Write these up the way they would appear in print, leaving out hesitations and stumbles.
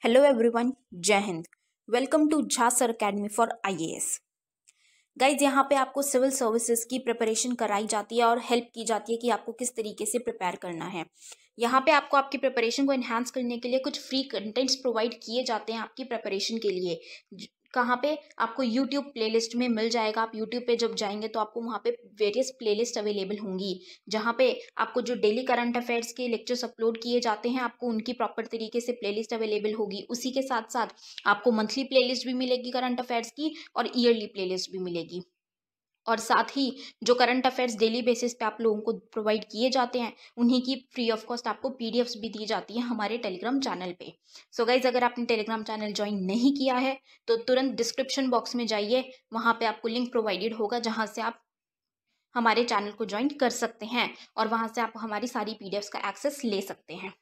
Hello everyone, जय हिंद। Welcome to Jha sir academy for IAS. Guys, यहाँ पे आपको सिविल सर्विसेज की प्रिपरेशन कराई जाती है और हेल्प की जाती है कि आपको किस तरीके से प्रिपेयर करना है। यहाँ पे आपको आपकी प्रिपरेशन को एनहांस करने के लिए कुछ फ्री कंटेंट्स प्रोवाइड किए जाते हैं आपकी प्रिपरेशन के लिए। कहाँ पे आपको यूट्यूब प्लेलिस्ट में मिल जाएगा। आप यूट्यूब पे जब जाएंगे तो आपको वहाँ पे वेरियस प्लेलिस्ट अवेलेबल होंगी, जहाँ पे आपको जो डेली करंट अफेयर्स के लेक्चर्स अपलोड किए जाते हैं आपको उनकी प्रॉपर तरीके से प्लेलिस्ट अवेलेबल होगी। उसी के साथ साथ आपको मंथली प्लेलिस्ट भी मिलेगी करंट अफेयर्स की और ईयरली प्लेलिस्ट भी मिलेगी। और साथ ही जो करंट अफेयर्स डेली बेसिस पे आप लोगों को प्रोवाइड किए जाते हैं उन्हीं की फ्री ऑफ कॉस्ट आपको पीडीएफ्स भी दी जाती हैं हमारे टेलीग्राम चैनल पे। सो गाइज, अगर आपने टेलीग्राम चैनल ज्वाइन नहीं किया है तो तुरंत डिस्क्रिप्शन बॉक्स में जाइए, वहां पे आपको लिंक प्रोवाइडेड होगा जहां से आप हमारे चैनल को ज्वाइन कर सकते हैं और वहां से आप हमारी सारी पीडीएफ्स का एक्सेस ले सकते हैं।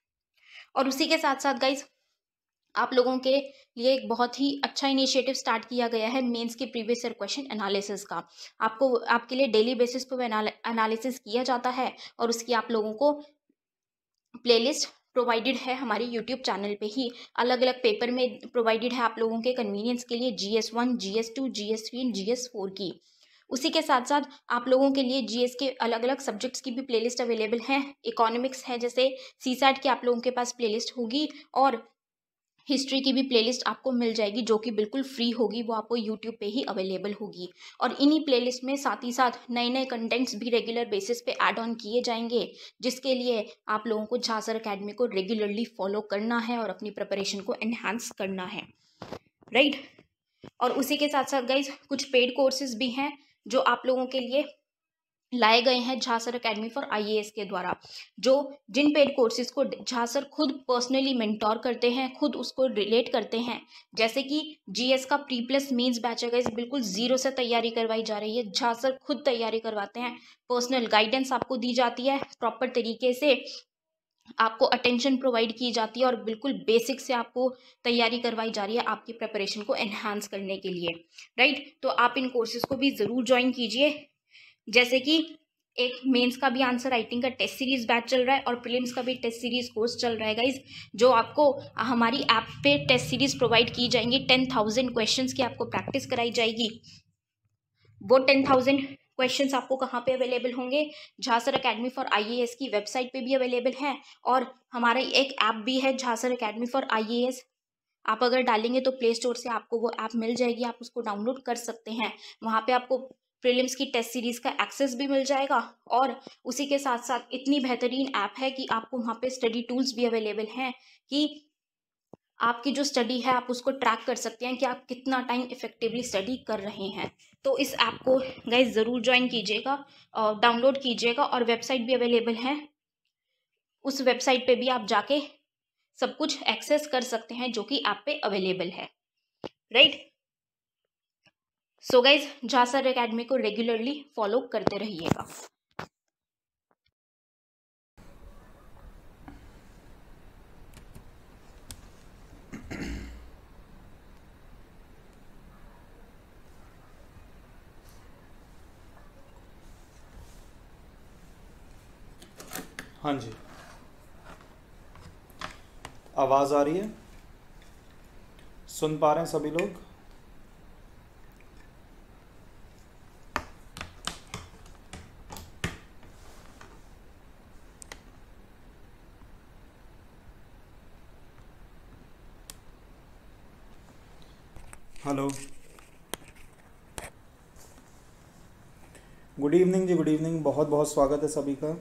और उसी के साथ साथ गाइज, आप लोगों के लिए एक बहुत ही अच्छा इनिशिएटिव स्टार्ट किया गया है मेंस के प्रीवियस ईयर क्वेश्चन एनालिसिस का। आपके लिए डेली बेसिस पर एनालिसिस किया जाता है और उसकी आप लोगों को प्लेलिस्ट प्रोवाइडेड है हमारे यूट्यूब चैनल पे ही। अलग अलग पेपर में प्रोवाइडेड है आप लोगों के कन्वीनियंस के लिए, GS1, GS2, GS3 and GS4 की। उसी के साथ साथ आप लोगों के लिए जीएस के अलग अलग सब्जेक्ट्स की भी प्लेलिस्ट अवेलेबल है। इकोनॉमिक्स है जैसे सीसैट की आप लोगों के पास प्लेलिस्ट होगी और हिस्ट्री की भी प्लेलिस्ट आपको मिल जाएगी जो कि बिल्कुल फ्री होगी, वो आपको यूट्यूब पे ही अवेलेबल होगी। और इन्हीं प्लेलिस्ट में साथ ही साथ नए नए कंटेंट्स भी रेगुलर बेसिस पे ऐड ऑन किए जाएंगे, जिसके लिए आप लोगों को झा सर अकेडमी को रेगुलरली फॉलो करना है और अपनी प्रिपरेशन को एनहांस करना है, राइट। और उसी के साथ साथ गाइज, कुछ पेड कोर्सेज भी हैं जो आप लोगों के लिए लाए गए हैं Jha sir academy for IAS के द्वारा। जिन पेड कोर्सेज को झा सर खुद पर्सनली मेंटोर करते हैं, खुद उसको रिलेट करते हैं। जैसे कि जीएस का प्री प्लस मेंस बैच है गाइस, बिल्कुल जीरो से तैयारी करवाई जा रही है। झा सर खुद तैयारी करवाते हैं, पर्सनल गाइडेंस आपको दी जाती है, प्रॉपर तरीके से आपको अटेंशन प्रोवाइड की जाती है और बिल्कुल बेसिक से आपको तैयारी करवाई जा रही है आपकी प्रिपरेशन को एनहांस करने के लिए, राइट। तो आप इन कोर्सेज को भी जरूर ज्वाइन कीजिए। जैसे कि एक मेंस का भी आंसर राइटिंग का टेस्ट सीरीज बैच चल रहा है और प्रीलिम्स का भी टेस्ट सीरीज कोर्स चल रहा है गाइज, जो आपको हमारी ऐप पे टेस्ट सीरीज प्रोवाइड की जाएंगी। 10,000 क्वेश्चंस की आपको प्रैक्टिस कराई जाएगी। वो 10,000 क्वेश्चंस आपको कहाँ पे अवेलेबल होंगे? Jha sir academy for IAS की वेबसाइट पे भी अवेलेबल है और हमारा एक ऐप भी है Jha sir academy for IAS. आप अगर डालेंगे तो प्ले स्टोर से आपको वो ऐप मिल जाएगी, आप उसको डाउनलोड कर सकते हैं। वहाँ पे आपको प्रीलिम्स की टेस्ट सीरीज का एक्सेस भी मिल जाएगा और उसी के साथ साथ इतनी बेहतरीन ऐप है कि आपको वहाँ पे स्टडी टूल्स भी अवेलेबल हैं कि आपकी जो स्टडी है आप उसको ट्रैक कर सकते हैं कि आप कितना टाइम इफेक्टिवली स्टडी कर रहे हैं। तो इस ऐप को गाइज ज़रूर ज्वाइन कीजिएगा, डाउनलोड कीजिएगा और वेबसाइट भी अवेलेबल है। उस वेबसाइट पे भी आप जाके सब कुछ एक्सेस कर सकते हैं जो कि ऐप पे अवेलेबल है, right. So guys, Jha sir academy को रेगुलरली फॉलो करते रहिएगा। हाँ जी, आवाज़ आ रही है? सुन पा रहे हैं सभी लोग? हेलो, गुड इवनिंग जी, गुड इवनिंग। बहुत बहुत स्वागत है सभी का।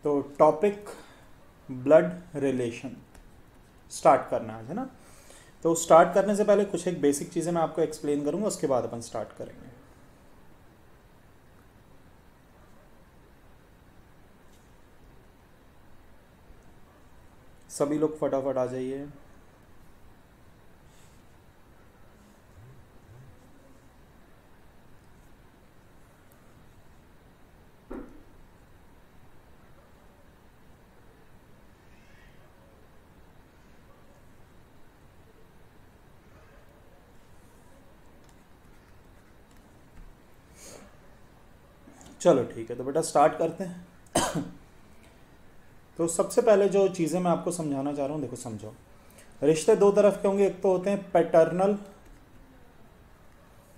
तो टॉपिक ब्लड रिलेशन स्टार्ट करना है ना। तो स्टार्ट करने से पहले कुछ एक बेसिक चीज़ें मैं आपको एक्सप्लेन करूंगा, उसके बाद अपन स्टार्ट करेंगे। सभी लोग फटाफट आ जाइए। चलो ठीक है, तो बेटा स्टार्ट करते हैं। तो सबसे पहले जो चीज़ें मैं आपको समझाना चाह रहा हूँ, देखो समझो। रिश्ते दो तरफ के होंगे, एक तो होते हैं पैटर्नल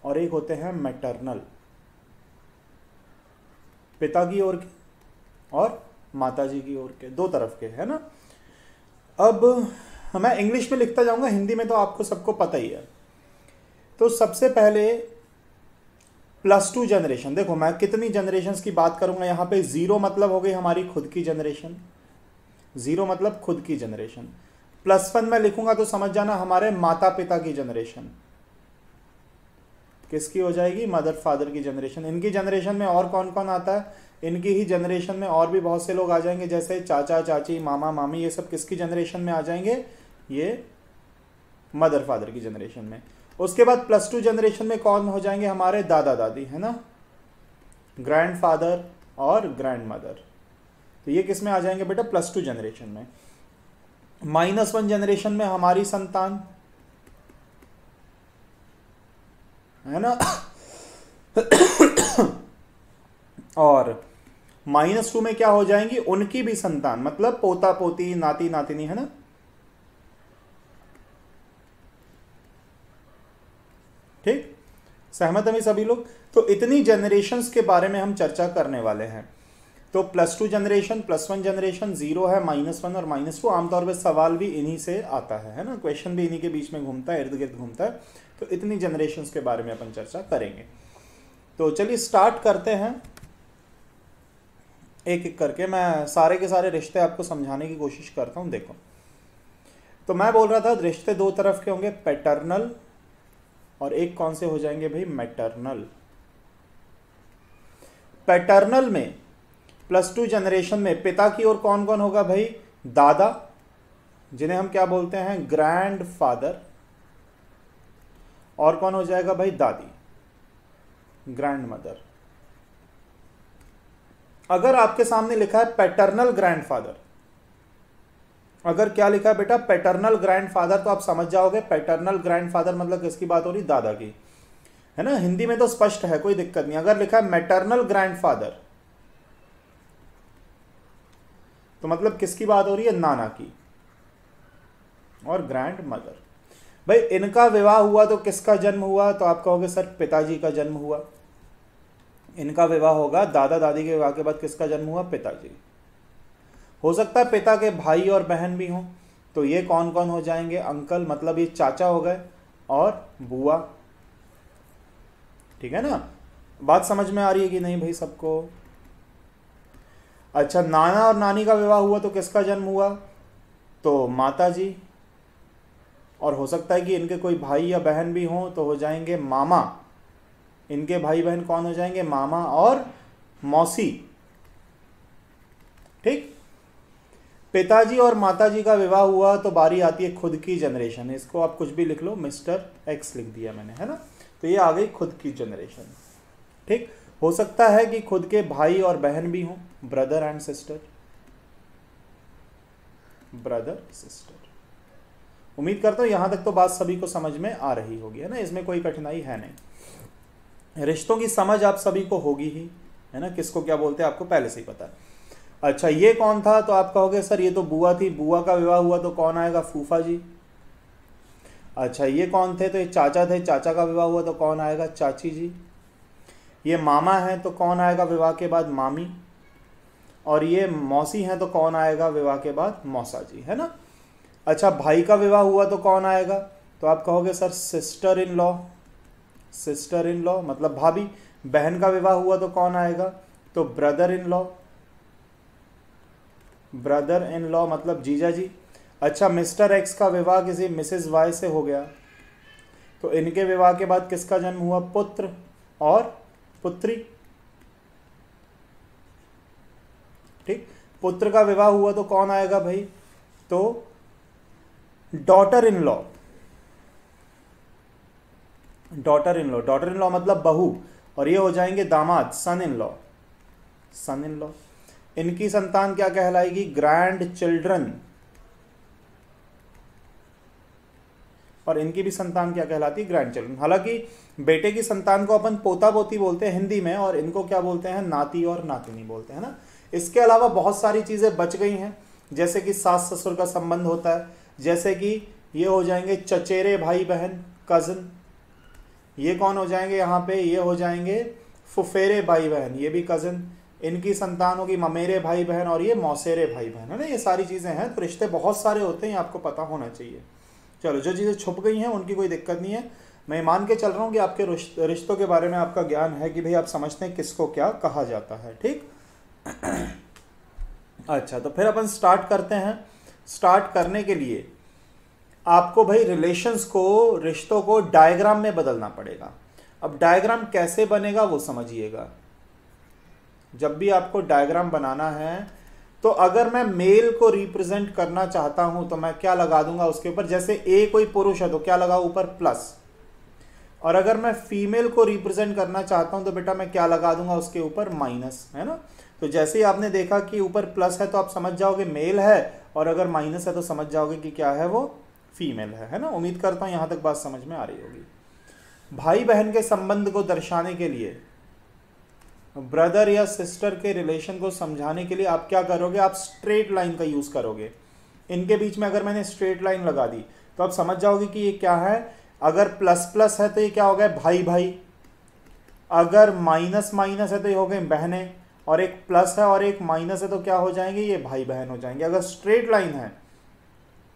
और एक होते हैं मैटरनल, पिता की ओर के और माता जी की ओर के, दो तरफ के, है ना। अब मैं इंग्लिश में लिखता जाऊंगा, हिंदी में तो आपको सबको पता ही है। तो सबसे पहले +2 जनरेशन, देखो मैं कितनी जनरेशन्स की बात करूंगा यहाँ पे। 0 मतलब हो गई हमारी खुद की जनरेशन, 0 मतलब खुद की जनरेशन। +1 में लिखूंगा तो समझ जाना हमारे माता पिता की जनरेशन। किसकी हो जाएगी? मदर फादर की जनरेशन। इनकी जनरेशन में और कौन कौन आता है? इनकी ही जनरेशन में और भी बहुत से लोग आ जाएंगे, जैसे चाचा चाची मामा मामी, ये सब किसकी जनरेशन में आ जाएंगे? ये मदर फादर की जनरेशन में। उसके बाद +2 जनरेशन में कौन हो जाएंगे? हमारे दादा दादी, है ना, ग्रैंडफादर और ग्रैंड मदर। तो ये किस में आ जाएंगे बेटा? +2 जनरेशन में। -1 जनरेशन में हमारी संतान, है ना, और -2 में क्या हो जाएंगी? उनकी भी संतान, मतलब पोता पोती नाती नातिनी, है ना। ठीक, सहमत हैं सभी लोग? तो इतनी जनरेशन्स के बारे में हम चर्चा करने वाले हैं। तो +2 जनरेशन, +1 जनरेशन, 0 है, -1 और -2। आमतौर पर सवाल भी इन्हीं से आता है ना, क्वेश्चन भी इन्हीं के बीच में घूमता है, इर्द गिर्द घूमता है। तो इतनी जनरेशन्स के बारे में अपन चर्चा करेंगे। तो चलिए स्टार्ट करते हैं एक एक करके। मैं सारे के सारे रिश्ते आपको समझाने की कोशिश करता हूं। देखो, तो मैं बोल रहा था रिश्ते दो तरफ के होंगे, पैटर्नल, और एक कौन से हो जाएंगे भाई? मैटरनल। पैटर्नल में +2 जनरेशन में पिता की ओर कौन कौन होगा भाई? दादा, जिन्हें हम क्या बोलते हैं? Grand father. और कौन हो जाएगा भाई? दादी, ग्रैंड मदर। अगर आपके सामने लिखा है पैटर्नल ग्रैंडफादर, अगर क्या लिखा है बेटा? पैटर्नल ग्रैंडफादर, तो आप समझ जाओगे पैटर्नल ग्रैंडफादर मतलब किसकी बात हो रही? दादा की, है ना। हिंदी में तो स्पष्ट है, कोई दिक्कत नहीं। अगर लिखा है मैटरनल ग्रैंडफादर, तो मतलब किसकी बात हो रही है? नाना की। और ग्रैंड मदर, भाई इनका विवाह हुआ तो किसका जन्म हुआ? तो आप कहोगे सर पिताजी का जन्म हुआ। इनका विवाह होगा, दादा दादी के विवाह के बाद किसका जन्म हुआ? पिताजी। हो सकता है पिता के भाई और बहन भी हों, तो ये कौन कौन हो जाएंगे? अंकल, मतलब ये चाचा हो गए, और बुआ। ठीक है ना, बात समझ में आ रही है कि नहीं भाई सबको? अच्छा, नाना और नानी का विवाह हुआ तो किसका जन्म हुआ? तो माता जी। और हो सकता है कि इनके कोई भाई या बहन भी हों, तो हो जाएंगे मामा। इनके भाई बहन कौन हो जाएंगे? मामा और मौसी। ठीक, पिताजी और माताजी का विवाह हुआ तो बारी आती है खुद की जनरेशन। इसको आप कुछ भी लिख लो, मिस्टर एक्स लिख दिया मैंने, है ना। तो ये आ गई खुद की जनरेशन। ठीक, हो सकता है कि खुद के भाई और बहन भी हों, brother and sister, brother sister. उम्मीद करता हूं यहां तक तो बात सभी को समझ में आ रही होगी, है ना, इसमें कोई कठिनाई है नहीं। रिश्तों की समझ आप सभी को होगी ही, है ना। किसको क्या बोलते हैं आपको पहले से ही पता है। अच्छा, ये कौन था? तो आप कहोगे सर ये तो बुआ थी। बुआ का विवाह हुआ तो कौन आएगा? फूफा जी। अच्छा, ये कौन थे? तो ये चाचा थे। चाचा का विवाह हुआ तो कौन आएगा? चाची जी। ये मामा है तो कौन आएगा विवाह के बाद? मामी। और ये मौसी हैं तो कौन आएगा विवाह के बाद? मौसा जी, है ना। अच्छा, भाई का विवाह हुआ तो कौन आएगा? तो आप कहोगे sir sister in law. Sister in law मतलब भाभी। बहन का विवाह हुआ तो कौन आएगा? तो brother in law. Brother in law मतलब जीजा जी। अच्छा, मिस्टर एक्स का विवाह किसी मिसेस वाई से हो गया, तो इनके विवाह के बाद किसका जन्म हुआ? पुत्र और पुत्री। ठीक, पुत्र का विवाह हुआ तो कौन आएगा भाई? तो daughter in law. Daughter in law, daughter in law मतलब बहू, और ये हो जाएंगे दामाद, सन in law. Sun in law. इनकी संतान क्या कहलाएगी? Grandchildren. और इनकी भी संतान क्या कहलाती है, ग्रैंड चिल्ड्रन। हालांकि बेटे की संतान को अपन पोता पोती बोलते हैं हिंदी में, और इनको क्या बोलते हैं, नाती और नातिनी बोलते हैं ना। इसके अलावा बहुत सारी चीजें बच गई हैं, जैसे कि सास ससुर का संबंध होता है, जैसे कि ये हो जाएंगे चचेरे भाई बहन, कजन। ये कौन हो जाएंगे यहाँ पे, ये हो जाएंगे फुफेरे भाई बहन, ये भी कजन। इनकी संतान होगी ममेरे भाई बहन, और ये मौसेरे भाई बहन, है ना। ये सारी चीजें हैं, तो रिश्ते बहुत सारे होते हैं, आपको पता होना चाहिए। चलो, जो चीजें छुप गई हैं उनकी कोई दिक्कत नहीं है। मैं मान के चल रहा हूँ कि आपके रिश्तों के बारे में आपका ज्ञान है, कि भाई आप समझते हैं किसको क्या कहा जाता है, ठीक। अच्छा, तो फिर अपन स्टार्ट करते हैं। स्टार्ट करने के लिए आपको भाई रिलेशंस को, रिश्तों को डायग्राम में बदलना पड़ेगा। अब डायग्राम कैसे बनेगा वो समझिएगा। जब भी आपको डायग्राम बनाना है, तो अगर मैं मेल को रिप्रेजेंट करना चाहता हूं तो मैं क्या लगा दूंगा उसके ऊपर, जैसे ए कोई पुरुष है तो क्या लगाऊं ऊपर, प्लस। और अगर मैं फीमेल को रिप्रेजेंट करना चाहता हूं तो बेटा मैं क्या लगा दूंगा उसके ऊपर, माइनस, है ना। तो जैसे ही आपने देखा कि ऊपर प्लस है तो आप समझ जाओगे मेल है, और अगर माइनस है तो समझ जाओगे कि क्या है, वो फीमेल है ना। उम्मीद करता हूं यहां तक बात समझ में आ रही होगी। भाई बहन के संबंध को दर्शाने के लिए, ब्रदर या सिस्टर के रिलेशन को समझाने के लिए आप क्या करोगे, आप स्ट्रेट लाइन का यूज करोगे। इनके बीच में अगर मैंने स्ट्रेट लाइन लगा दी तो आप समझ जाओगे कि ये क्या है। अगर प्लस प्लस है तो ये क्या हो गया, भाई भाई। अगर माइनस माइनस है तो ये हो गए बहनें, और एक प्लस है और एक माइनस है तो क्या हो जाएंगे, ये भाई बहन हो जाएंगे। अगर स्ट्रेट लाइन है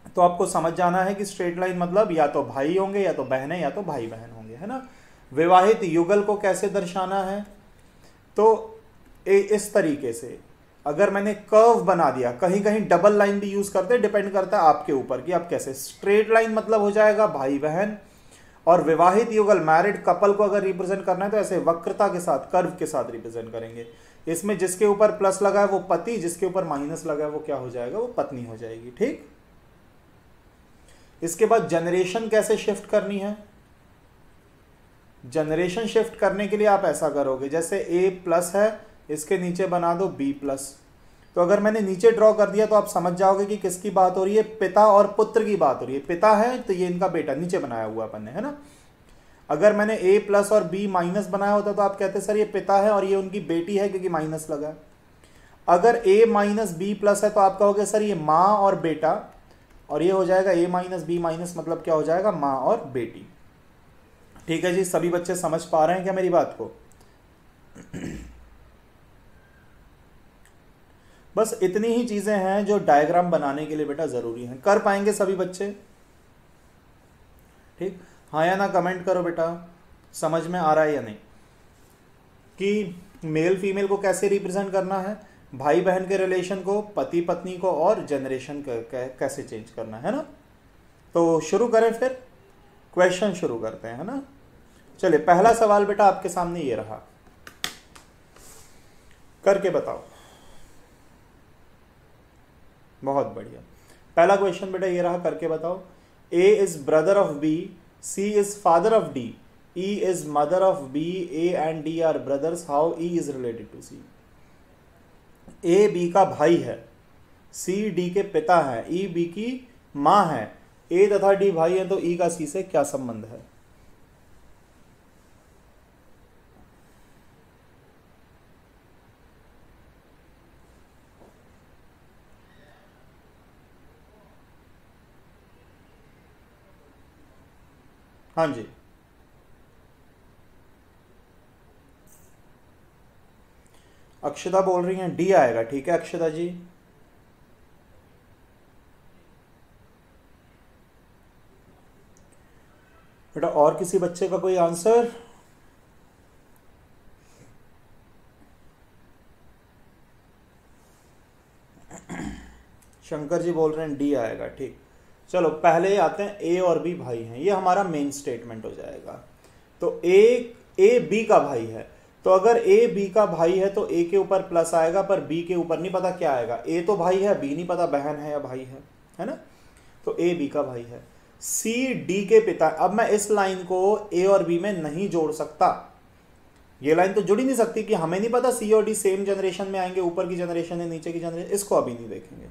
तो आपको समझ जाना है कि स्ट्रेट लाइन मतलब या तो भाई होंगे, या तो बहनें, या तो भाई बहन होंगे, है ना। विवाहित युगल को कैसे दर्शाना है, तो इस तरीके से अगर मैंने कर्व बना दिया, कहीं कहीं डबल लाइन भी यूज करते हैं, डिपेंड करता है आपके ऊपर कि आप कैसे। स्ट्रेट लाइन मतलब हो जाएगा भाई बहन, और विवाहित युगल मैरिड कपल को अगर रिप्रेजेंट करना है तो ऐसे वक्रता के साथ, कर्व के साथ रिप्रेजेंट करेंगे। इसमें जिसके ऊपर प्लस लगा है वो पति, जिसके ऊपर माइनस लगा है वो क्या हो जाएगा, वो पत्नी हो जाएगी, ठीक। इसके बाद जनरेशन कैसे शिफ्ट करनी है। जनरेशन शिफ्ट करने के लिए आप ऐसा करोगे, जैसे ए प्लस है, इसके नीचे बना दो बी प्लस। तो अगर मैंने नीचे ड्रॉ कर दिया तो आप समझ जाओगे कि किसकी बात हो रही है, पिता और पुत्र की बात हो रही है। पिता है तो ये इनका बेटा, नीचे बनाया हुआ अपन ने, है ना। अगर मैंने ए प्लस और बी माइनस बनाया होता तो आप कहते सर ये पिता है और ये उनकी बेटी है, क्योंकि माइनस लगा है। अगर ए माइनस बी प्लस है तो आप कहोगे सर ये माँ और बेटा, और ये हो जाएगा ए माइनस बी माइनस, मतलब क्या हो जाएगा, माँ और बेटी। ठीक है जी, सभी बच्चे समझ पा रहे हैं क्या मेरी बात को। बस इतनी ही चीजें हैं जो डायग्राम बनाने के लिए बेटा जरूरी हैं। कर पाएंगे सभी बच्चे, ठीक। हाँ या ना कमेंट करो बेटा, समझ में आ रहा है या नहीं, कि मेल फीमेल को कैसे रिप्रेजेंट करना है, भाई बहन के रिलेशन को, पति पत्नी को, और जनरेशन कैसे चेंज करना है ना। तो शुरू करें फिर, क्वेश्चन शुरू करते हैं, है ना। चलिए, पहला सवाल बेटा आपके सामने ये रहा, करके बताओ। बहुत बढ़िया। पहला क्वेश्चन बेटा ये रहा, करके बताओ। A is brother of B, C is father of D, E is mother of B, A and D are brothers, how E is related to C. A B का भाई है, सी डी के पिता है, ई बी की मां है, ए तथा डी भाई है, तो ई का सी से क्या संबंध है। हाँ जी, अक्षता बोल रही हैं डी आएगा। ठीक है अक्षता जी, बेटा और किसी बच्चे का कोई आंसर। शंकर जी बोल रहे हैं डी आएगा। ठीक, चलो पहले आते हैं ए और बी भाई हैं, ये हमारा मेन स्टेटमेंट हो जाएगा। तो ए बी का भाई है, तो अगर ए बी का भाई है तो ए के ऊपर प्लस आएगा, पर बी के ऊपर नहीं पता क्या आएगा। ए तो भाई है, बी नहीं पता बहन है या भाई है ना। तो ए बी का भाई है। सी डी के पिता, अब मैं इस लाइन को ए और बी में नहीं जोड़ सकता, ये लाइन तो जुड़ ही नहीं सकती कि हमें नहीं पता सी और डी सेम जनरेशन में आएंगे, ऊपर की जनरेशन है नीचे की जनरेशन, इसको अभी नहीं देखेंगे।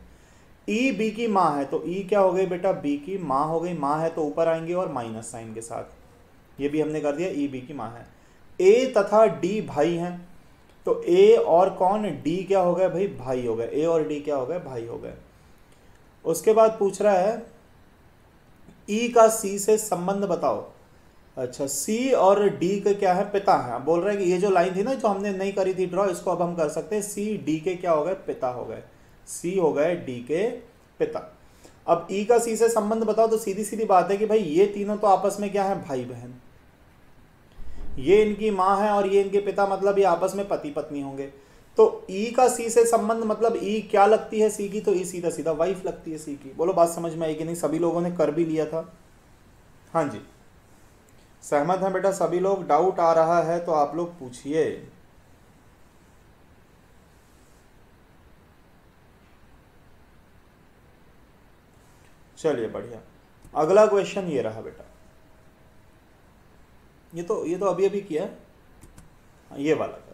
ई बी की माँ है तो ई क्या हो गई बेटा, बी की माँ हो गई। माँ है तो ऊपर आएंगे और माइनस साइन के साथ, ये भी हमने कर दिया, ई बी की माँ है। ए तथा डी भाई हैं, तो ए और कौन, डी क्या हो गए भाई, भाई हो गए। ए और डी क्या हो गए, भाई हो गए। उसके बाद पूछ रहा है ई का सी से संबंध बताओ। अच्छा, सी और डी के क्या है, पिता है। बोल रहे हैं कि ये जो लाइन थी ना जो हमने नहीं करी थी ड्रॉ, इसको अब हम कर सकते हैं। सी डी के क्या हो गए, पिता हो गए। सी हो गए डी के पिता। अब ई का सी से संबंध बताओ, तो सीधी सीधी बात है कि भाई ये तीनों तो आपस में क्या है, भाई बहन। ये इनकी माँ है और ये इनके पिता, मतलब ये आपस में पति पत्नी होंगे। तो ई का सी से संबंध मतलब ई क्या लगती है सी की, तो ई सीधा सीधा वाइफ लगती है सी की। बोलो बात समझ में आई कि नहीं, सभी लोगों ने कर भी लिया था। हाँ जी, सहमत हैं बेटा सभी लोग? डाउट आ रहा है तो आप लोग पूछिए। चलिए बढ़िया, अगला क्वेश्चन ये रहा बेटा, ये तो अभी अभी किया है, ये वाला करो।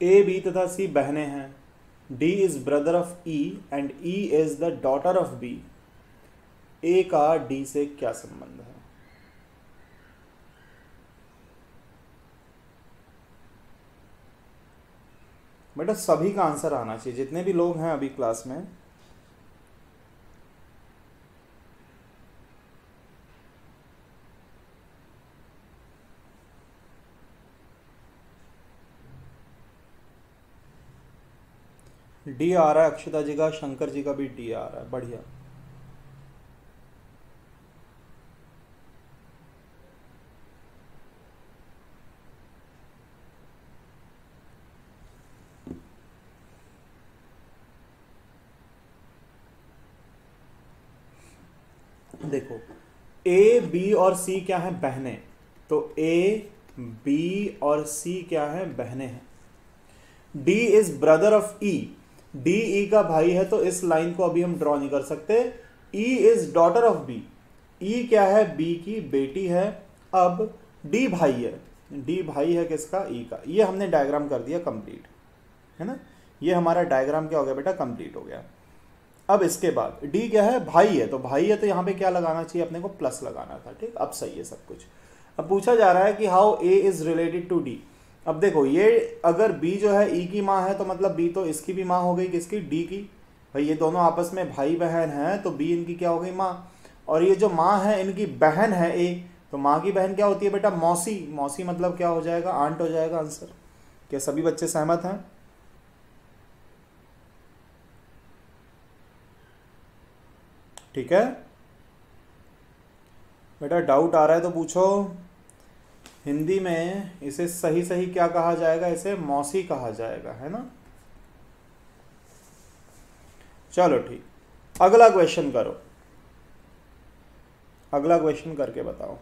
ए बी तथा सी बहनें हैं। D is brother of E and E is the daughter of B. A का डी से क्या संबंध है? बेटा सभी का आंसर आना चाहिए, जितने भी लोग हैं अभी क्लास में। डी आ रहा है अक्षता जी का, शंकर जी का भी डी आ रहा है, बढ़िया। देखो ए बी और सी क्या है, बहनें। तो ए बी और सी क्या है, बहनें हैं। D is brother of E, D E का भाई है, तो इस लाइन को अभी हम ड्रॉ नहीं कर सकते। E is daughter of B, E क्या है, बी की बेटी है। अब डी भाई है, डी भाई है किसका, ई का। ये हमने डायग्राम कर दिया कंप्लीट, है ना। ये हमारा डायग्राम क्या हो गया बेटा, कंप्लीट हो गया। अब इसके बाद डी क्या है, भाई है, तो भाई है तो यहाँ पे क्या लगाना चाहिए अपने को, प्लस लगाना था, ठीक। अब सही है सब कुछ। अब पूछा जा रहा है कि how A is related to D. अब देखो ये अगर बी जो है ई की माँ है, तो मतलब बी तो इसकी भी माँ हो गई, किसकी, डी की। भाई ये दोनों आपस में भाई बहन हैं, तो बी इनकी क्या हो गई, माँ। और ये जो माँ है इनकी बहन है ए, तो माँ की बहन क्या होती है बेटा, मौसी। मौसी मतलब क्या हो जाएगा, आंट हो जाएगा आंसर। क्या सभी बच्चे सहमत हैं? ठीक है बेटा, डाउट आ रहा है तो पूछो। हिंदी में इसे सही सही क्या कहा जाएगा, इसे मौसी कहा जाएगा, है ना। चलो ठीक, अगला क्वेश्चन करो, अगला क्वेश्चन करके बताओ।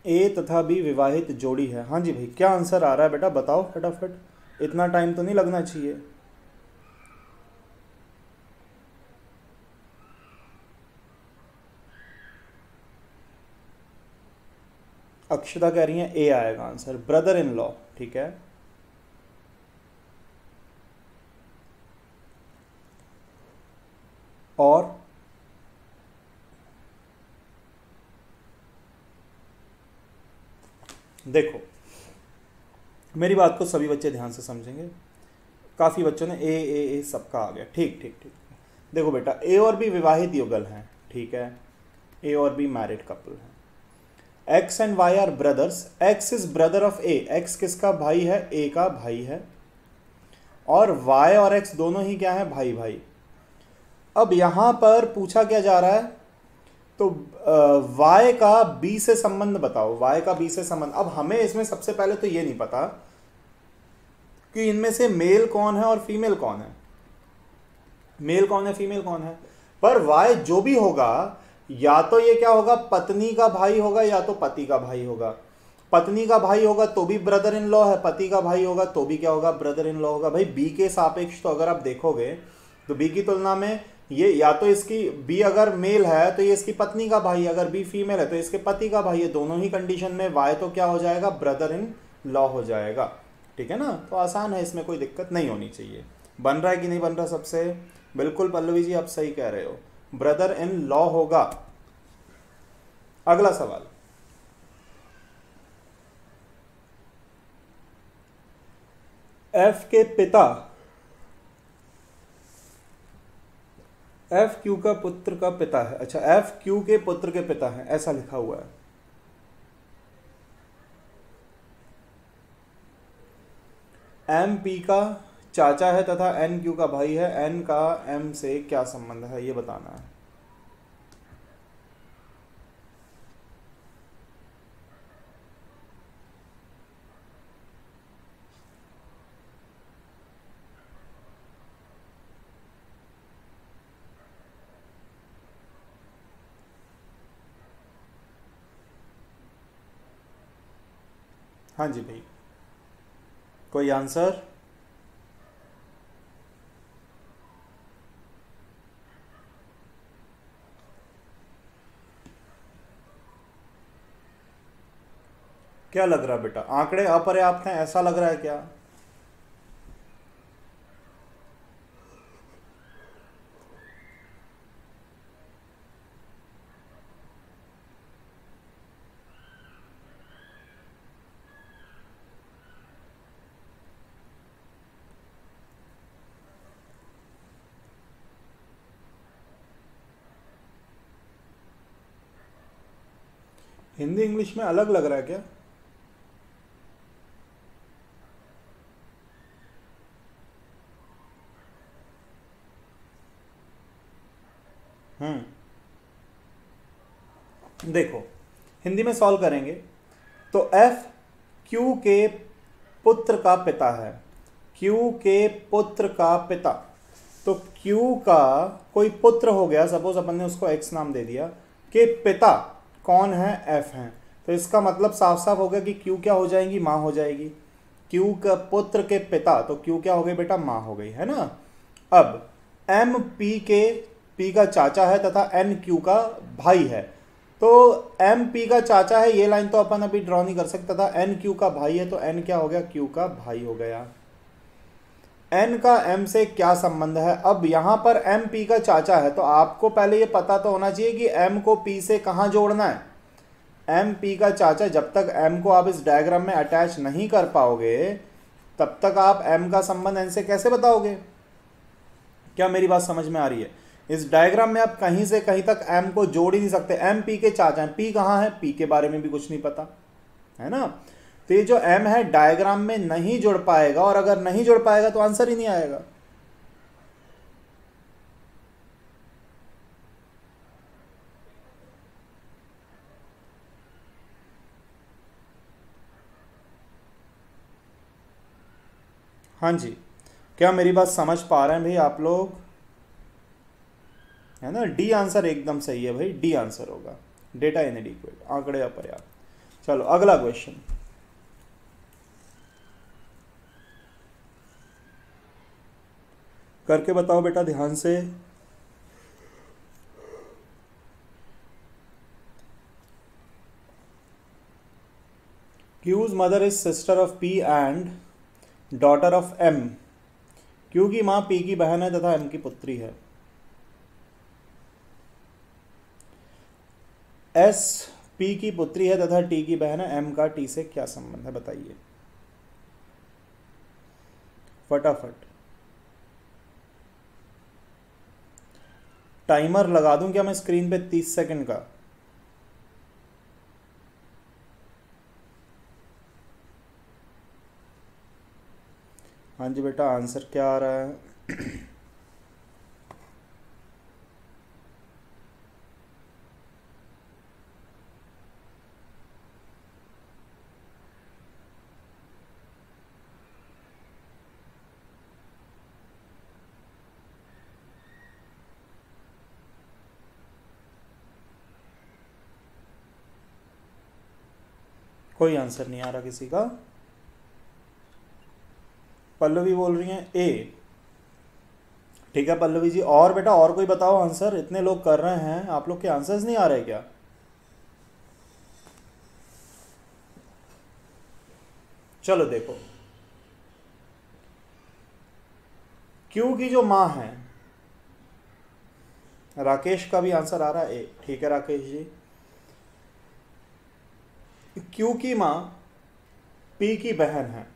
ए तथा बी विवाहित जोड़ी है। हाँ जी भाई, क्या आंसर आ रहा है बेटा, बताओ फटाफट, इतना टाइम तो नहीं लगना चाहिए। अक्षता कह रही है ए आएगा आंसर, ब्रदर इन लॉ, ठीक है। और देखो मेरी बात को सभी बच्चे ध्यान से समझेंगे। काफ़ी बच्चों ने ए सबका आ गया, ठीक ठीक ठीक। देखो बेटा, ए और बी विवाहित युगल हैं, ठीक है। ए और बी मैरिड कपल हैं। X and Y are brothers, X is brother of A, X किसका भाई है, ए का भाई है, और वाई और एक्स दोनों ही क्या है, भाई भाई। अब यहां पर पूछा क्या जा रहा है, तो y का b से संबंध बताओ, y का b से संबंध। अब हमें इसमें सबसे पहले तो ये नहीं पता कि इनमें से मेल कौन है और फीमेल कौन है, मेल कौन है फीमेल कौन है, पर y जो भी होगा या तो ये क्या होगा, पत्नी का भाई होगा या तो पति का भाई होगा। पत्नी का भाई होगा तो भी ब्रदर इन लॉ है, पति का भाई होगा तो भी क्या होगा, ब्रदर इन लॉ होगा। भाई b के सापेक्ष तो अगर आप देखोगे तो b की तुलना में ये या तो इसकी b अगर मेल है तो ये इसकी पत्नी का भाई, अगर b फीमेल है तो इसके पति का भाई है। दोनों ही कंडीशन में y तो क्या हो जाएगा, ब्रदर इन लॉ हो जाएगा। ठीक है ना, तो आसान है, इसमें कोई दिक्कत नहीं होनी चाहिए। बन रहा है कि नहीं बन रहा सबसे, बिल्कुल पल्लवी जी आप सही कह रहे हो, ब्रदर इन लॉ होगा। अगला सवाल, एफ के पिता, एफ क्यू का पुत्र का पिता है। अच्छा, एफ क्यू के पुत्र के पिता है, ऐसा लिखा हुआ है। एम पी का चाचा है तथा एन क्यू का भाई है, एन का एम से क्या संबंध है ये बताना है। हाँ जी भाई, कोई आंसर? क्या लग रहा है बेटा, आंकड़े अपर्याप्त हैं ऐसा लग रहा है क्या? हिंदी इंग्लिश में अलग लग रहा है क्या? देखो हिंदी में सॉल्व करेंगे तो एफ क्यू के पुत्र का पिता है, क्यू के पुत्र का पिता, तो क्यू का कोई पुत्र हो गया, सपोज अपन ने उसको एक्स नाम दे दिया, के पिता कौन है, एफ है। तो इसका मतलब साफ साफ हो गया कि क्यू क्या हो जाएगी, माँ हो जाएगी। क्यू का पुत्र के पिता, तो क्यू क्या हो गई बेटा, माँ हो गई, है ना। अब एम पी के पी का चाचा है तथा एन क्यू का भाई है, तो एम पी का चाचा है, ये लाइन तो अपन अभी ड्रॉ नहीं कर सकता था। एन क्यू का भाई है तो एन क्या हो गया, क्यू का भाई हो गया। एन का एम से क्या संबंध है, अब यहां पर एम पी का चाचा है तो आपको पहले ये पता तो होना चाहिए कि एम को पी से कहां जोड़ना है। एम पी का चाचा, जब तक एम को आप इस डायग्राम में अटैच नहीं कर पाओगे तब तक आप एम का संबंध एन से कैसे बताओगे। क्या मेरी बात समझ में आ रही है? इस डायग्राम में आप कहीं से कहीं तक एम को जोड़ ही नहीं सकते। एम पी के चाचा हैं, पी कहाँ है, पी के बारे में भी कुछ नहीं पता, है ना। तो ये जो एम है डायग्राम में नहीं जुड़ पाएगा, और अगर नहीं जुड़ पाएगा तो आंसर ही नहीं आएगा। हाँ जी, क्या मेरी बात समझ पा रहे हैं भाई आप लोग, है ना। डी आंसर एकदम सही है भाई, डी आंसर होगा, डेटा इनएडिक्वेट, आंकड़े अपर्याप्त। चलो अगला क्वेश्चन, करके बताओ बेटा ध्यान से। Q's mother is sister of P and daughter of M, Q की मां पी की बहन है तथा एम की पुत्री है। एस पी की पुत्री है तथा टी की बहन है, एम का टी से क्या संबंध है बताइए फटाफट। टाइमर लगा दूं क्या मैं स्क्रीन पे 30 सेकंड का? हाँ जी बेटा, आंसर क्या आ रहा है? कोई आंसर नहीं आ रहा किसी का। पल्लवी बोल रही हैं ए। ठीक है पल्लवी जी, और बेटा और कोई बताओ आंसर। इतने लोग कर रहे हैं, आप लोग के आंसर्स नहीं आ रहे क्या? चलो देखो, क्यू की जो माँ है, राकेश का भी आंसर आ रहा है ए। ठीक है राकेश जी, क्यू की माँ पी की बहन है।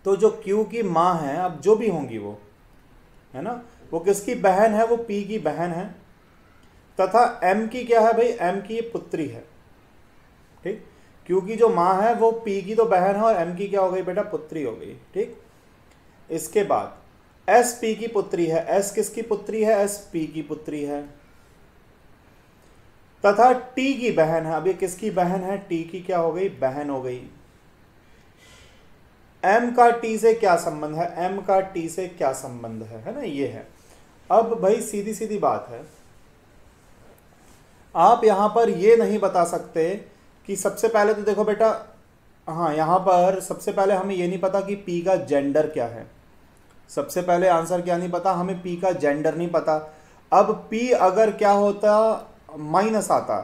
तो जो क्यू की माँ है, अब जो भी होंगी वो, है ना, वो किसकी बहन है? वो पी की बहन है। तथा एम की क्या है भाई? एम की पुत्री है। ठीक, क्यू की जो माँ है वो पी की तो बहन है, और एम की क्या हो गई बेटा? पुत्री हो गई। ठीक, इसके बाद एस पी की पुत्री है। एस किसकी पुत्री है? एस पी की पुत्री है। तथा टी की बहन है। अब ये किसकी बहन है? टी की क्या हो गई? बहन हो गई। एम का टी से क्या संबंध है? एम का टी से क्या संबंध है ना, ये है। अब भाई सीधी सीधी बात है, आप यहां पर ये नहीं बता सकते कि सबसे पहले तो देखो बेटा, हाँ यहां पर सबसे पहले हमें ये नहीं पता कि पी का जेंडर क्या है। सबसे पहले आंसर क्या नहीं पता हमें? पी का जेंडर नहीं पता। अब पी अगर क्या होता, माइनस आता,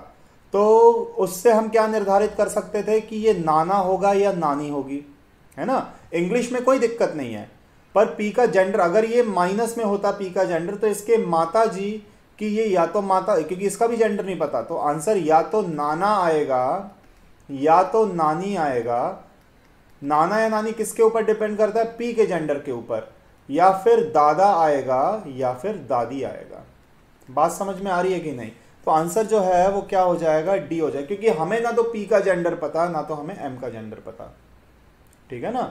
तो उससे हम क्या निर्धारित कर सकते थे कि ये नाना होगा या नानी होगी, है ना। इंग्लिश में कोई दिक्कत नहीं है, पर पी का जेंडर अगर ये माइनस में होता पी का जेंडर, तो इसके माता जी कि ये या तो माता, क्योंकि इसका भी जेंडर नहीं पता, तो आंसर या तो नाना आएगा या तो नानी आएगा। नाना या नानी किसके ऊपर डिपेंड करता है? पी के जेंडर के ऊपर। या फिर दादा आएगा या फिर दादी आएगा। बात समझ में आ रही है कि नहीं? तो आंसर जो है वो क्या हो जाएगा? डी हो जाएगा, क्योंकि हमें ना तो पी का जेंडर पता ना तो हमें एम का जेंडर पता। ठीक है ना,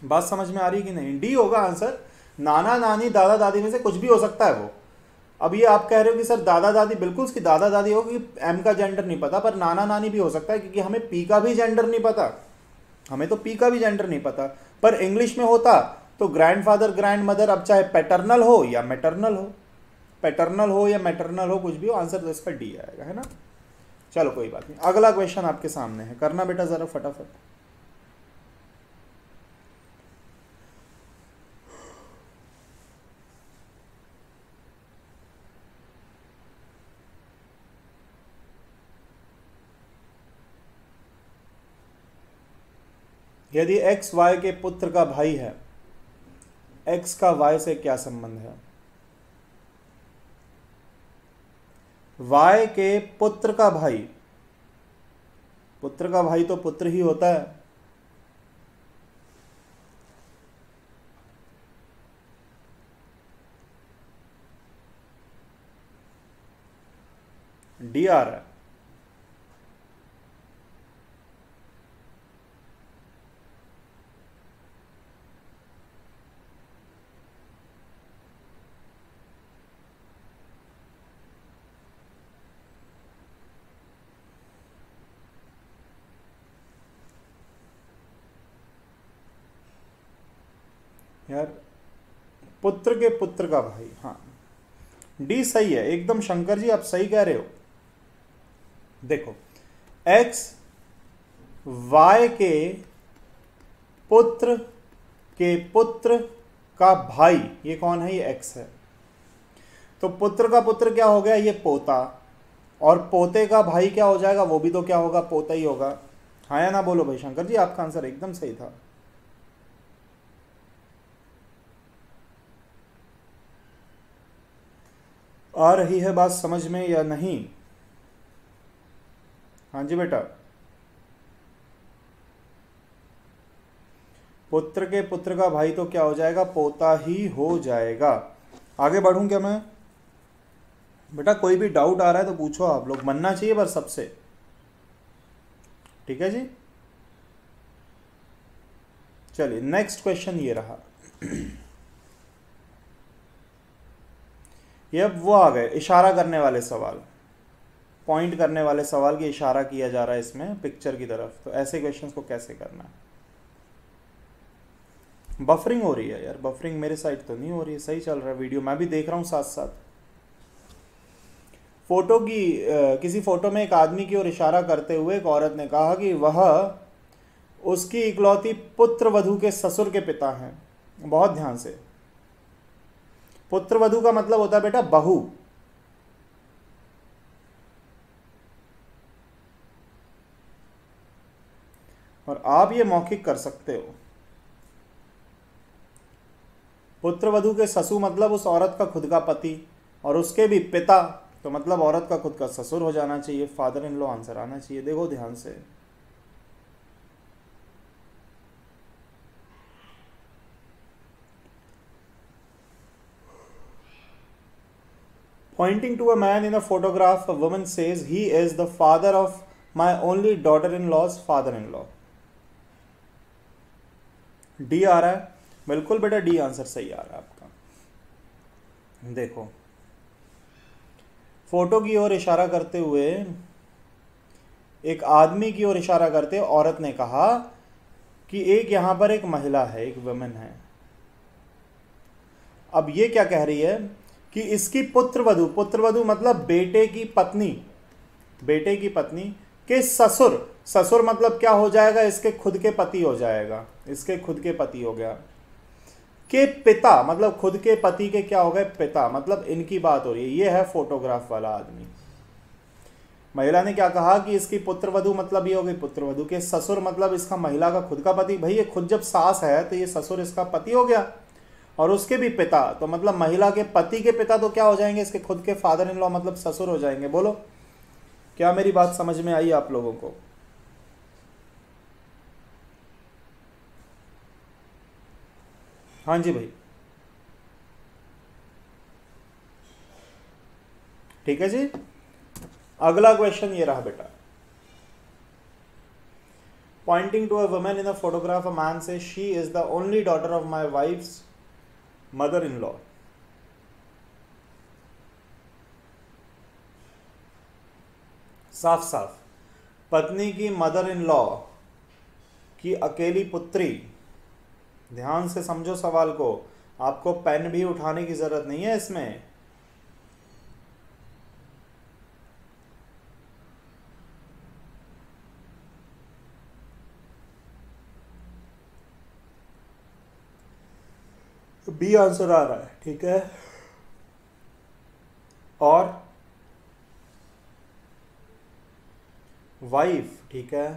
बात समझ में आ रही है कि नहीं? डी होगा आंसर। नाना नानी दादा दादी में से कुछ भी हो सकता है वो। अब ये आप कह रहे हो कि सर दादा दादी, बिल्कुल उसकी दादा दादी हो, क्योंकि एम का जेंडर नहीं पता, पर नाना नानी भी हो सकता है, क्योंकि हमें पी का भी जेंडर नहीं पता। हमें तो पी का भी जेंडर नहीं पता, पर इंग्लिश में होता तो ग्रैंडफादर ग्रैंड मदर, अब चाहे पैटर्नल हो या मैटरनल हो, पैटर्नल हो या मैटरनल हो, कुछ भी हो, आंसर तो इसका डी आएगा, है ना। चलो कोई बात नहीं, अगला क्वेश्चन आपके सामने है, करना बेटा जरा फटाफट। यदि एक्स वाई के पुत्र का भाई है, एक्स का वाई से क्या संबंध है? वाई के पुत्र का भाई, पुत्र का भाई तो पुत्र ही होता है। डी आ रहा है। यार पुत्र के पुत्र का भाई, हाँ डी सही है एकदम, शंकर जी आप सही कह रहे हो। देखो एक्स वाई के पुत्र का भाई, ये कौन है? ये एक्स है। तो पुत्र का पुत्र क्या हो गया? ये पोता, और पोते का भाई क्या हो जाएगा? वो भी तो क्या होगा? पोता ही होगा। हाँ या ना बोलो भाई। शंकर जी आपका आंसर एकदम सही था। आ रही है बात समझ में या नहीं? हाँ जी बेटा, पुत्र के पुत्र का भाई तो क्या हो जाएगा? पोता ही हो जाएगा। आगे बढ़ूं क्या मैं? बेटा कोई भी डाउट आ रहा है तो पूछो, आप लोग मनना चाहिए बस सबसे। ठीक है जी, चलिए नेक्स्ट क्वेश्चन ये रहा। ये अब वो आ गए इशारा करने वाले सवाल, पॉइंट करने वाले सवाल की इशारा किया जा रहा है इसमें पिक्चर की तरफ। तो ऐसे क्वेश्चंस को कैसे करना है। बफरिंग हो रही है यार, बफरिंग मेरे साइड तो नहीं हो रही है, सही चल रहा है वीडियो, मैं भी देख रहा हूँ साथ साथ। फोटो की किसी फोटो में एक आदमी की ओर इशारा करते हुए एक औरत ने कहा कि वह उसकी इकलौती पुत्र वधू के ससुर के पिता हैं। बहुत ध्यान से, पुत्र वधू का मतलब होता है बेटा बहू। और आप ये मौखिक कर सकते हो। पुत्र वधू के ससुर मतलब उस औरत का खुद का पति, और उसके भी पिता तो मतलब औरत का खुद का ससुर हो जाना चाहिए। फादर इन लॉ आंसर आना चाहिए। देखो ध्यान से, pointing to a man in a photograph, a woman says he is the father of my only daughter-in-law's father-in-law. D आ रहा है, बिल्कुल बेटा डी आंसर सही आ रहा है आपका। देखो, फोटो की ओर इशारा करते हुए एक आदमी की ओर इशारा करते औरत ने कहा कि एक यहां पर एक महिला है, एक वुमन है। अब ये क्या कह रही है कि इसकी पुत्रवधू, पुत्रवधू मतलब बेटे की पत्नी, बेटे की पत्नी के ससुर, ससुर मतलब क्या हो जाएगा, इसके खुद के पति हो जाएगा, इसके खुद के पति हो गया, के पिता मतलब खुद के पति के क्या हो गए, पिता, मतलब इनकी बात हो रही है। ये है फोटोग्राफ वाला आदमी। महिला ने क्या कहा कि इसकी पुत्रवधू मतलब ये हो गई पुत्रवधू, के ससुर मतलब इसका महिला का खुद का पति। भाई ये खुद जब सास है तो ये ससुर इसका पति हो गया, और उसके भी पिता तो मतलब महिला के पति के पिता तो क्या हो जाएंगे, इसके खुद के फादर इन लॉ मतलब ससुर हो जाएंगे। बोलो क्या मेरी बात समझ में आई आप लोगों को? हाँ जी भाई, ठीक है जी। अगला क्वेश्चन ये रहा बेटा। Pointing to a woman in a photograph, a man से she is the only daughter of my wife's mother in law. साफ साफ पत्नी की मदर इन लॉ की अकेली पुत्री। ध्यान से समझो सवाल को, आपको पेन भी उठाने की जरूरत नहीं है इसमें। बी आंसर आ रहा है, ठीक है। और वाइफ, ठीक है।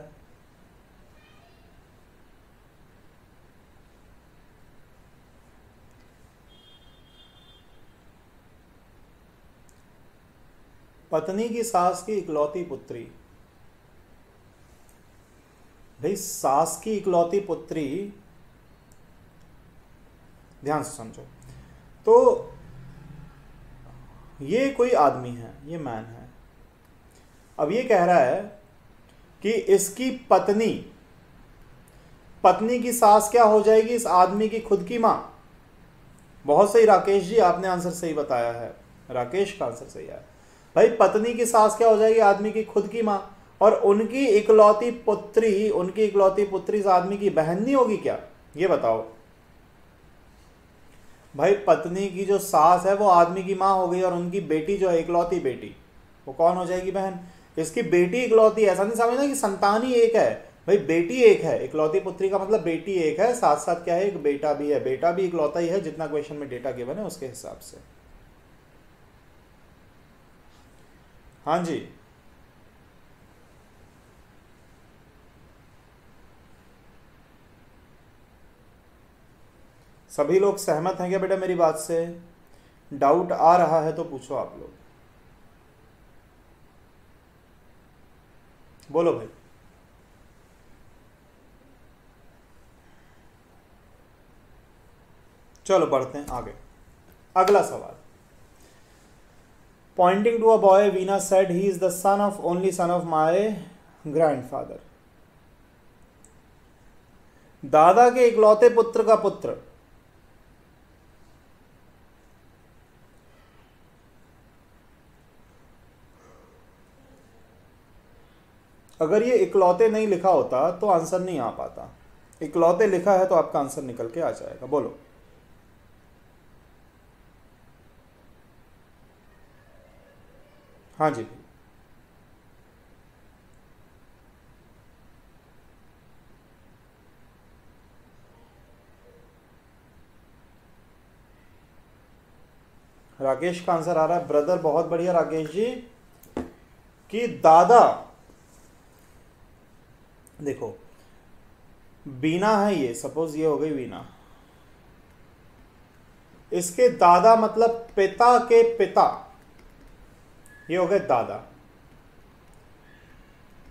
पत्नी की सास की इकलौती पुत्री। भाई सास की इकलौती पुत्री, ध्यान से समझो। तो ये कोई आदमी है, ये मैन है। अब ये कह रहा है कि इसकी पत्नी, पत्नी की सास क्या हो जाएगी, इस आदमी की खुद की मां। बहुत सही राकेश जी, आपने आंसर सही बताया है, राकेश का आंसर सही है। भाई पत्नी की सास क्या हो जाएगी, आदमी की खुद की मां, और उनकी इकलौती पुत्री, उनकी इकलौती पुत्री इस आदमी की बहन नहीं होगी क्या? ये बताओ। भाई पत्नी की जो सास है वो आदमी की मां हो गई, और उनकी बेटी जो है इकलौती बेटी, वो कौन हो जाएगी, बहन। इसकी बेटी इकलौती, ऐसा नहीं समझना कि संतान ही एक है। भाई बेटी एक है, इकलौती पुत्री का मतलब बेटी एक है, साथ साथ क्या है, एक बेटा भी है। बेटा भी इकलौता ही है, जितना क्वेश्चन में डेटा गिवन है उसके हिसाब से। हाँ जी, सभी लोग सहमत हैं क्या बेटा मेरी बात से? डाउट आ रहा है तो पूछो आप लोग, बोलो भाई। चलो बढ़ते हैं आगे। अगला सवाल। Pointing to a boy, Veena said he is the son of only son of my grandfather. दादा के इकलौते पुत्र का पुत्र। अगर ये इकलौते नहीं लिखा होता तो आंसर नहीं आ पाता, इकलौते लिखा है तो आपका आंसर निकल के आ जाएगा। बोलो। हाँ जी। राकेश का आंसर आ रहा है ब्रदर, बहुत बढ़िया राकेश जी। कि दादा, देखो बीना है ये, सपोज ये हो गई वीणा, इसके दादा मतलब पिता के पिता, ये हो गए दादा।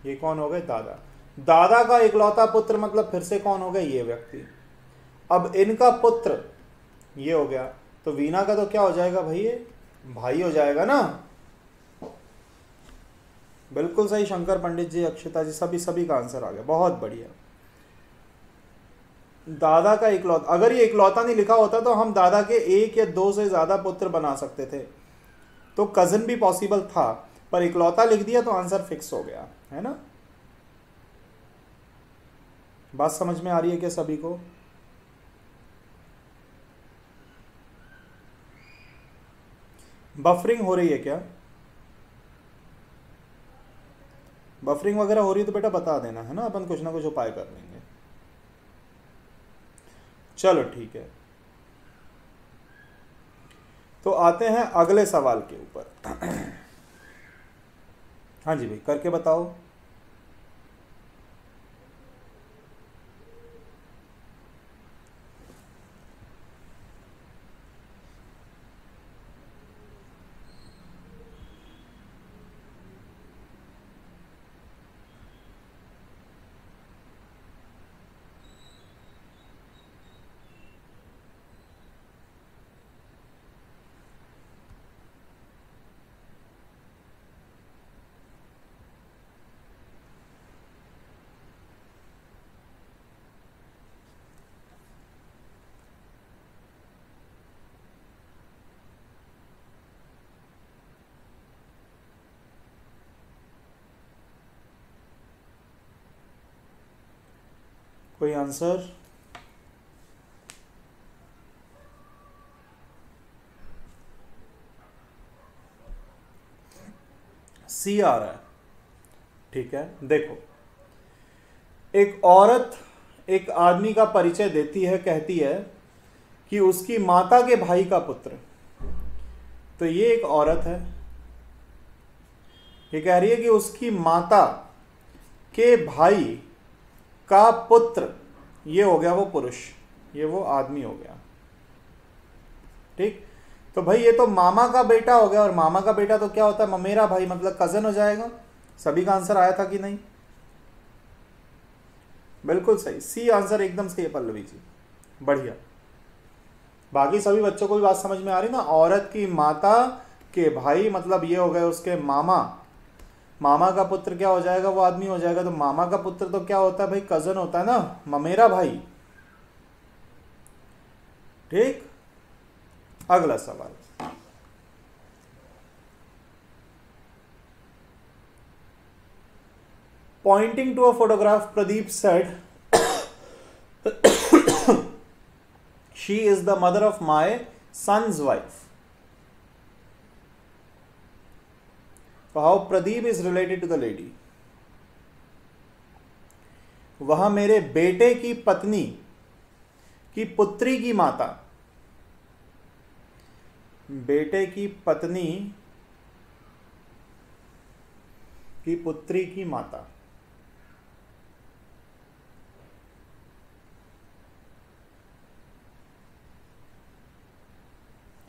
ये कौन हो गए? दादा। दादा का इकलौता पुत्र मतलब फिर से कौन हो गए? ये व्यक्ति। अब इनका पुत्र ये हो गया, तो वीणा का तो क्या हो जाएगा भाई? ये भाई हो जाएगा ना। बिल्कुल सही शंकर पंडित जी, अक्षता जी, सभी का आंसर आ गया, बहुत बढ़िया। दादा का इकलौता, अगर ये इकलौता नहीं लिखा होता तो हम दादा के एक या दो से ज्यादा पुत्र बना सकते थे, तो कजन भी पॉसिबल था, पर इकलौता लिख दिया तो आंसर फिक्स हो गया, है ना। बात समझ में आ रही है क्या सभी को? बफरिंग हो रही है क्या? बफरिंग वगैरह हो रही है तो बेटा बता देना, है ना, अपन कुछ ना कुछ उपाय कर लेंगे। चलो ठीक है, तो आते हैं अगले सवाल के ऊपर। हाँ जी भाई, करके बताओ। कोई आंसर? सी आ रहा है, ठीक है। देखो, एक औरत एक आदमी का परिचय देती है, कहती है कि उसकी माता के भाई का पुत्र, तो ये एक औरत है, ये कह रही है कि उसकी माता के भाई का पुत्र, ये हो गया वो पुरुष, ये वो आदमी हो गया, ठीक। तो भाई ये तो मामा का बेटा हो गया, और मामा का बेटा तो क्या होता है? ममेरा भाई, मतलब कजन हो जाएगा। सभी का आंसर आया था कि नहीं? बिल्कुल सही, सी आंसर एकदम सही है पल्लवी जी, बढ़िया। बाकी सभी बच्चों को भी बात समझ में आ रही ना? औरत की माता के भाई मतलब ये हो गए उसके मामा, मामा का पुत्र क्या हो जाएगा? वो आदमी हो जाएगा। तो मामा का पुत्र तो क्या होता है भाई? कजन होता है ना, ममेरा भाई, ठीक। अगला सवाल, pointing to a photograph, Pradeep said she is the mother of my son's wife. How Pradeep is related to the lady? वह मेरे बेटे की पत्नी की पुत्री की माता, बेटे की पत्नी की पुत्री की माता।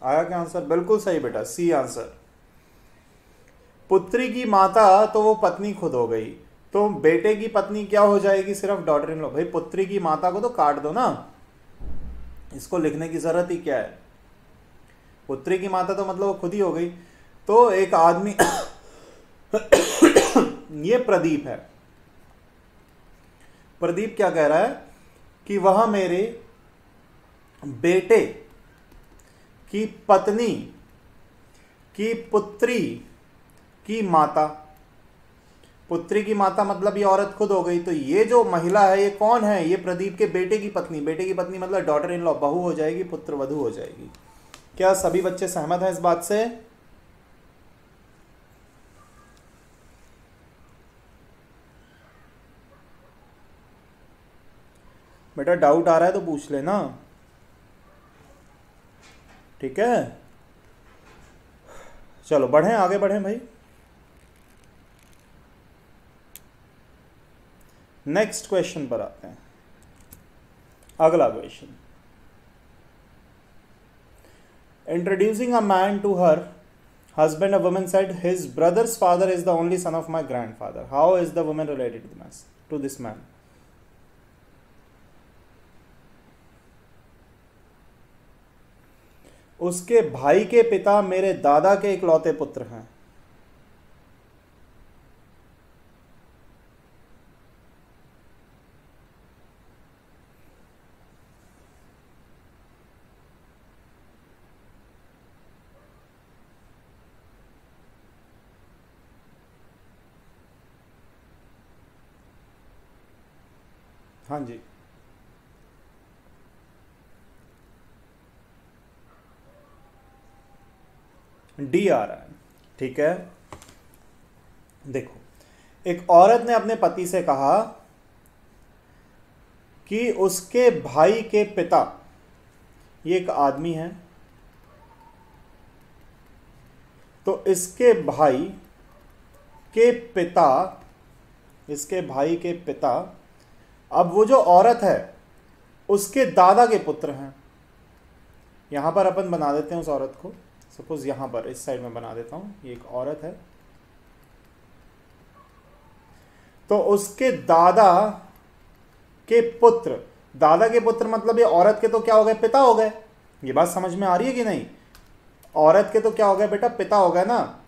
आया क्या आंसर? बिल्कुल सही बेटा, सी आंसर। पुत्री की माता तो वो पत्नी खुद हो गई, तो बेटे की पत्नी क्या हो जाएगी? सिर्फ डॉटर इन लॉ। भाई पुत्री की माता को तो काट दो ना, इसको लिखने की जरूरत ही क्या है? पुत्री की माता तो मतलब वो खुद ही हो गई। तो एक आदमी ये प्रदीप है, प्रदीप क्या कह रहा है कि वह मेरे बेटे की पत्नी की पुत्री की माता, पुत्री की माता मतलब ये औरत खुद हो गई। तो ये जो महिला है ये कौन है? ये प्रदीप के बेटे की पत्नी। बेटे की पत्नी मतलब डॉटर इन लॉ, बहू हो जाएगी, पुत्र वधू हो जाएगी। क्या सभी बच्चे सहमत हैं इस बात से? बेटा डाउट आ रहा है तो पूछ लेना, ठीक है? चलो बढ़ें, आगे बढ़ें भाई। नेक्स्ट क्वेश्चन पर आते हैं। अगला question, introducing a man to her husband, a woman said, his brother's father is the only son of my grandfather. How is the woman related to this man? उसके भाई के पिता मेरे दादा के इकलौते पुत्र हैं। हाँ जी, डी आ रहा है, ठीक है। देखो, एक औरत ने अपने पति से कहा कि उसके भाई के पिता, ये एक आदमी है, तो इसके भाई के पिता, इसके भाई के पिता, अब वो जो औरत है उसके दादा के पुत्र हैं। यहां पर अपन बना देते हैं उस औरत को, सपोज यहां पर इस साइड में बना देता हूं, ये एक औरत है, तो उसके दादा के पुत्र, दादा के पुत्र मतलब ये औरत के तो क्या हो गए? पिता हो गए। ये बात समझ में आ रही है कि नहीं? औरत के तो क्या हो गए बेटा? पिता हो गए ना।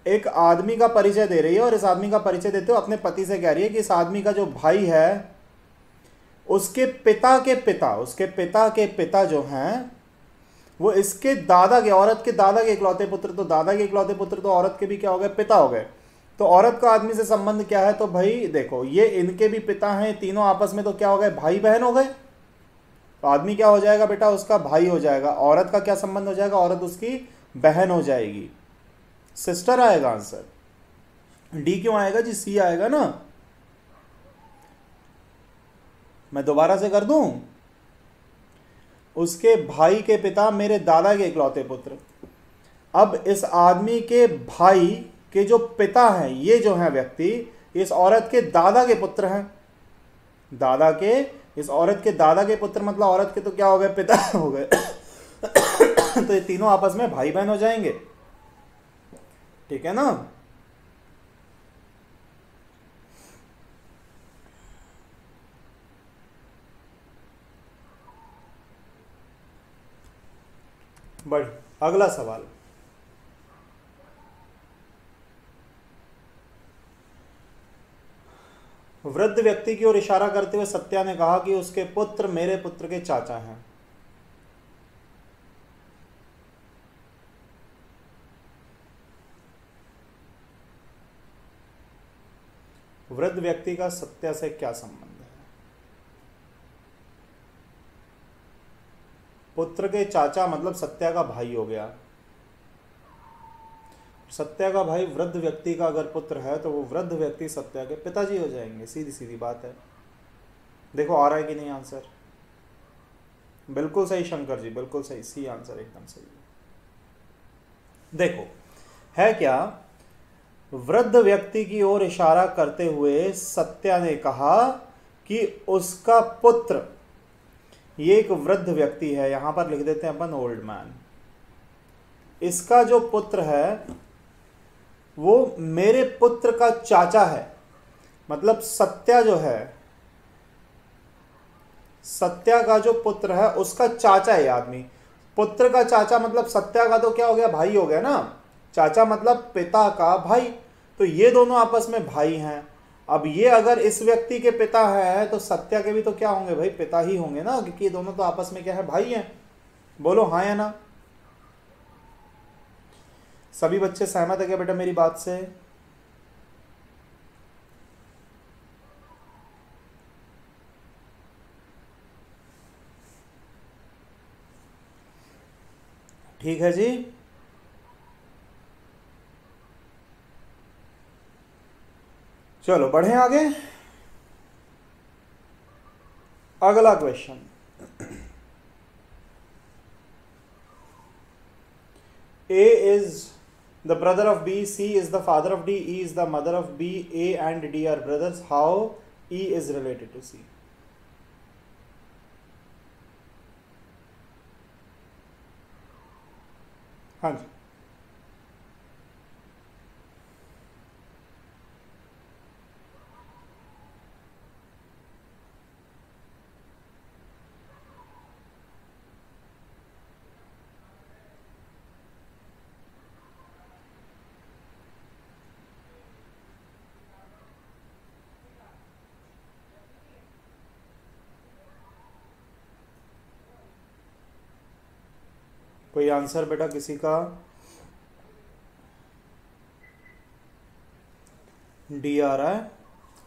एक आदमी का परिचय दे रही है और इस आदमी का परिचय देते हुए अपने पति से कह रही है कि इस आदमी का जो भाई है उसके पिता के पिता, उसके पिता के पिता जो हैं वो इसके दादा के, औरत के दादा के इकलौते पुत्र, तो दादा के इकलौते पुत्र तो औरत के भी क्या हो गए? पिता हो गए। तो औरत का आदमी से संबंध क्या है? तो भाई देखो, ये इनके भी पिता हैं, तीनों आपस में तो क्या हो गए? भाई बहन हो गए। तो आदमी क्या हो जाएगा बेटा? उसका भाई हो जाएगा। औरत का क्या संबंध हो जाएगा? औरत उसकी बहन हो जाएगी। सिस्टर आएगा आंसर। डी क्यों आएगा जी? सी आएगा ना। मैं दोबारा से कर दूं, उसके भाई के पिता मेरे दादा के इकलौते पुत्र। अब इस आदमी के भाई के जो पिता हैं, ये जो हैं व्यक्ति, इस औरत के दादा के पुत्र हैं। दादा के, इस औरत के दादा के पुत्र मतलब औरत के तो क्या हो गए? पिता हो गए। तो ये तीनों आपस में भाई बहन हो जाएंगे, ठीक है ना। बढ़ अगला सवाल, वृद्ध व्यक्ति की ओर इशारा करते हुए सत्या ने कहा कि उसके पुत्र मेरे पुत्र के चाचा हैं। वृद्ध व्यक्ति का सत्या से क्या संबंध है? पुत्र के चाचा मतलब सत्या का भाई हो गया। सत्या का भाई वृद्ध व्यक्ति का अगर पुत्र है तो वो वृद्ध व्यक्ति सत्या के पिताजी हो जाएंगे। सीधी सीधी बात है। देखो आ रहा है कि नहीं आंसर? बिल्कुल सही शंकर जी, बिल्कुल सही, सी आंसर एकदम सही है। देखो है क्या, वृद्ध व्यक्ति की ओर इशारा करते हुए सत्या ने कहा कि उसका पुत्र, ये एक वृद्ध व्यक्ति है, यहां पर लिख देते हैं अपन ओल्ड मैन, इसका जो पुत्र है वो मेरे पुत्र का चाचा है। मतलब सत्या जो है, सत्या का जो पुत्र है उसका चाचा है आदमी। पुत्र का चाचा मतलब सत्या का तो क्या हो गया? भाई हो गया ना। चाचा मतलब पिता का भाई। तो ये दोनों आपस में भाई हैं। अब ये अगर इस व्यक्ति के पिता है तो सत्या के भी तो क्या होंगे भाई, पिता ही होंगे ना, क्योंकि ये दोनों तो आपस में क्या है, भाई हैं। बोलो हाँ या ना। सभी बच्चे सहमत है क्या बेटा मेरी बात से? ठीक है जी। चलो बढ़े आगे। अगला question, A is the brother of B, C is the father of D, E is the mother of B, A and D are brothers. How E is related to C? हाँ जी। कोई आंसर बेटा किसी का? D आ रहा है।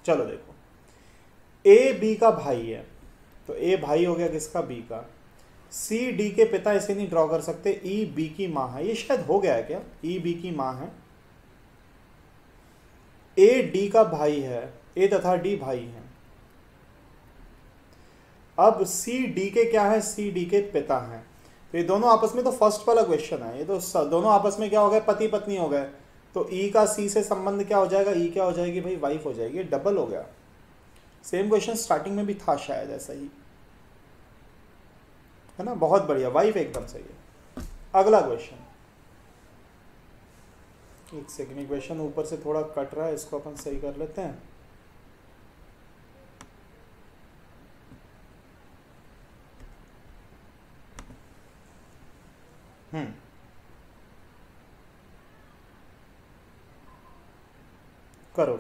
चलो देखो, ए बी का भाई है, तो ए भाई हो गया किसका, बी का। सी डी के पिता इसे नहीं ड्रॉ कर सकते, ई बी की माँ है, ये शायद हो गया है क्या, ई बी की माँ है। ए डी का भाई है, ए तथा डी भाई हैं। अब सी डी के क्या है, सी डी के पिता हैं। तो ये दोनों आपस में, तो फर्स्ट वाला क्वेश्चन है ये, तो दोनों आपस में क्या हो गए, पति पत्नी हो गए। तो ई का सी से संबंध क्या हो जाएगा, ई क्या हो जाएगी भाई, वाइफ हो जाएगी, डबल हो गया। सेम क्वेश्चन स्टार्टिंग में भी था शायद ऐसा ही, है ना। बहुत बढ़िया, वाइफ एकदम सही है। अगला क्वेश्चन, एक सेकंड, क्वेश्चन ऊपर से थोड़ा कट रहा है, इसको अपन सही कर लेते हैं। करो।